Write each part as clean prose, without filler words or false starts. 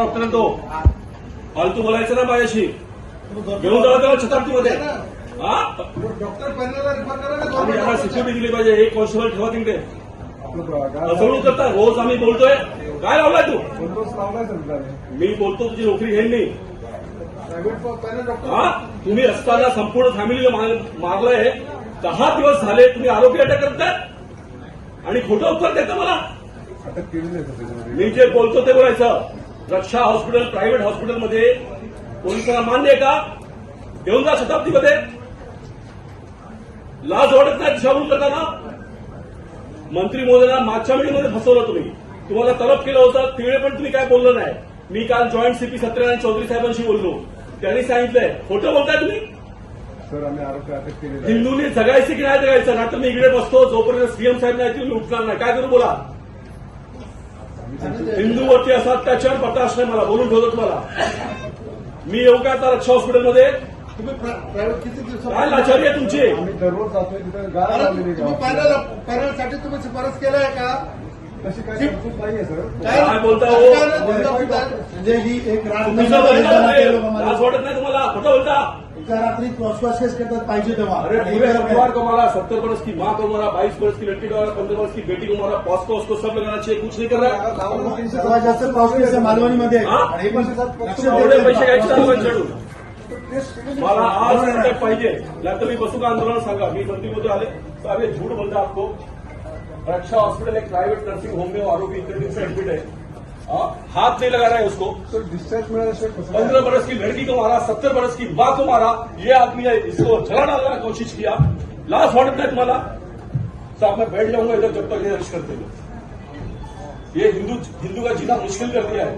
Doctor तो फालतू बोलायचं ना माझ्याशी. घेऊन जावं त्याला छतावतीमध्ये. डॉक्टर पॅनलला रिफर करा. आम्ही यांना सिक्युरिटी दिली पाहिजे. एक कॉन्स्टेबल ठेवा तिकडे. फसवणूक करता रोज आम्ही बोलतोय. काय लावलाय तू? मी बोलतो तुझी नोकरी घेईन नाही. तुम्ही असताना संपूर्ण फॅमिलीला मारलंय. 10 दिवस झाले तुम्ही आरोपी अटक करताय आणि खोटं उत्तर देता मला. मी जे बोलतो ते बोलायचं. रक्षा हॉस्पिटल प्रायव्हेट हॉस्पिटलमध्ये पोलिसांना मान्य आहे का? घेऊन जा शताब्दीमध्ये. लाज वाटत नाही दिशाभूल करताना. मंत्री महोदयांना मागच्या मीटिंगमध्ये फसवलं तुम्ही. तुम्हाला तलब केलं होतं तिकडे पण तुम्ही काय बोललं नाही. मी काल जॉईंट सीपी सत्यनारायण चौधरी साहेबांशी बोललो. त्यांनी सांगितलंय खोटं बोलताय तुम्ही. सर आम्ही आरोपी अटक केले. हिंदूंनी जगायचं की नाही जगायचं. नाहीतर मी इकडे बसतो जोपर्यंत सीएम साहेब नाही तुम्ही उठणार नाही. काय करू बोला. हिंदूवरती असा अत्याचार बर्दाश्त नाही मला. बोलून ठेवतो तुम्हाला. मी येऊ का आता रक्षा हॉस्पिटलमध्ये? तुम्ही प्रायव्हेट किती दिवस काय लाचारी आहे तुमची? आम्ही दररोज जातोय तिथे पॅनलसाठी तुम्ही शिफारस केलाय का? तशी काय तरतूद नाहीये सर. काय बोलता हो? म्हणजे ही एक लाज वाटत नाही तुम्हाला? खोटं बोलता. रात्री क्रॉस केस करतात पाहिजे तेव्हा. अरे पूरे परिवार को मारा. 70 वर्ष की माँ को मारा. 22 वर्ष की लड़की को मारा. 15 वर्ष की बेटी को मारा. पॉस्को उसको सब लगाना चाहिए. कुछ नहीं कर रहा. सर्वात जास्त क्रॉस केस मालवणीमध्ये. एवढे पैसे घ्यायचे आपण चढून. मला आज अटक पाहिजे. नाहीतर मी बसू का आंदोलन सांगा. मी मंत्रीमध्ये आले तर अरे झूठ बोलता आपको. रक्षा हॉस्पिटल एक प्राइवेट नर्सिंग होम में आरोपी इतने दिन से एडमिट है. हाथ नहीं लगा रहा है उसको. सर डिस्चार्ज मिला. 15 वर्ष की लड़की को मारा. 70 वर्ष की माँ को मारा. ये आदमी है इसको जला डालने की कोशिश किया. लाश वाटत नहीं तुम्हाला. साहब मैं बैठ जाऊंगा इधर जब तक ये अरेस्ट करते हैं. ये हिंदू का जीना मुश्किल कर दिया है.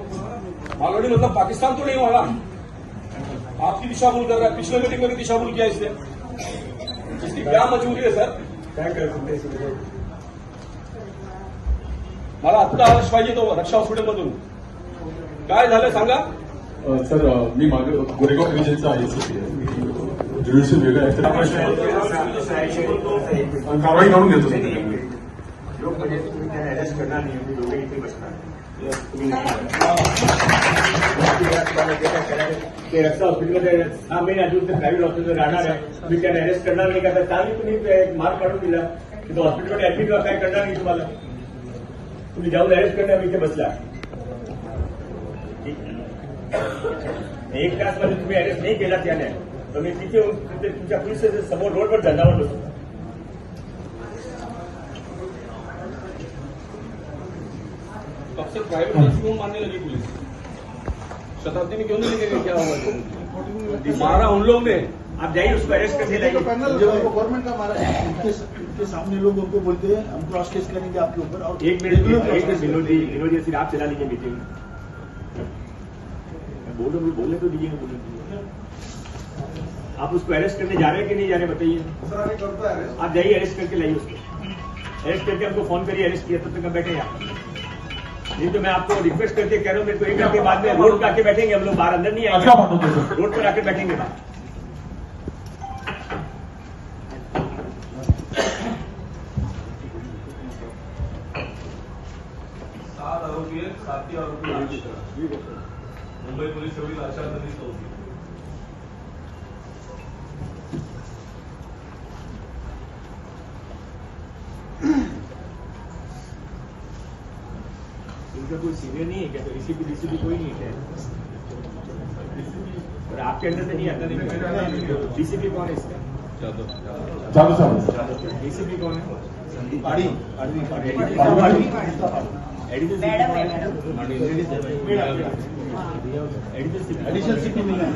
मालवणी मतलब पाकिस्तान तो नहीं हुआ ना. आपकी दिशाभूल कर रहा है. पिछले मीटिंग में भी दिशाभूल किया इसने. इसकी क्या मजबूरी है सर? काय कर मला आत्ता आदेश पाहिजे तो रक्षा हॉस्पिटलमधून. काय झालं सांगा. सर मी मागे गोरेगाव डिव्हिजनचा आहे ज्युडिशियल वेगळं आहे. कारवाई करून घेतो. लोक म्हणजे तुम्ही त्यांना अरेस्ट करणार नाही. तुम्ही दोघे इथे बसणार. ते रक्षा हॉस्पिटलमध्ये 6 महिने अजून ते प्रायव्हेट हॉस्पिटल राहणार आहे. तुम्ही त्यांना अरेस्ट करणार नाही का? चांगली तुम्ही मार्क काढून दिला की तो हॉस्पिटलमध्ये ऍडमिट व्हा. काय करणार नाही तुम्हाला. तुम्ही जाऊन अरेस्ट करणार इथे बसला. 1 तासमध्ये तुम्ही अरेस्ट नाही केला त्याने तर मी तिथे तुमच्या पोलीस समोर रोडवर धंदावर बसतो. कब से प्राइवेट नर्सिंग होम मानने लगी पुलिस. शताब्दी में क्यों नहीं लेके गए? क्या हुआ? मारा उन लोग ने. आप जाइए उसको अरेस्ट करके लाइए. गवर्नमेंट का मारा है. उनके सामने लोग उनको बोलते हैं हम क्रॉस केस करेंगे आपके ऊपर. और एक मिनट विनोद जी सिर्फ आप चला लीजिए मीटिंग. बोलने तो दीजिए. आप उसको अरेस्ट करने जा रहे हैं कि नहीं जा रहे बताइए. आप जाइए अरेस्ट करके लाइए उसको. अरेस्ट करके हमको फोन करिए. अरेस्ट किया तब तक हम बैठे यहाँ. नहीं तो मैं आपको रिक्वेस्ट करके कह रहा हूँ. मेरे को 1 घंटे बाद में रोड पर आके बैठेंगे हम लोग. बाहर अंदर नहीं आएंगे. रोड पर आके बैठेंगे. आरोपी आहेत. 7 आरोपी मुंबई पोलीस एवढी लाचार कधीच नव्हती. इनका कोई सीनियर नहीं है क्या? तो डीसीपी कोई नहीं है और आपके अंदर से नहीं आता. नहीं डीसीपी कौन है इसका? चालू चालू. डीसीपी कौन है? एडिशनल सीपी मिला है.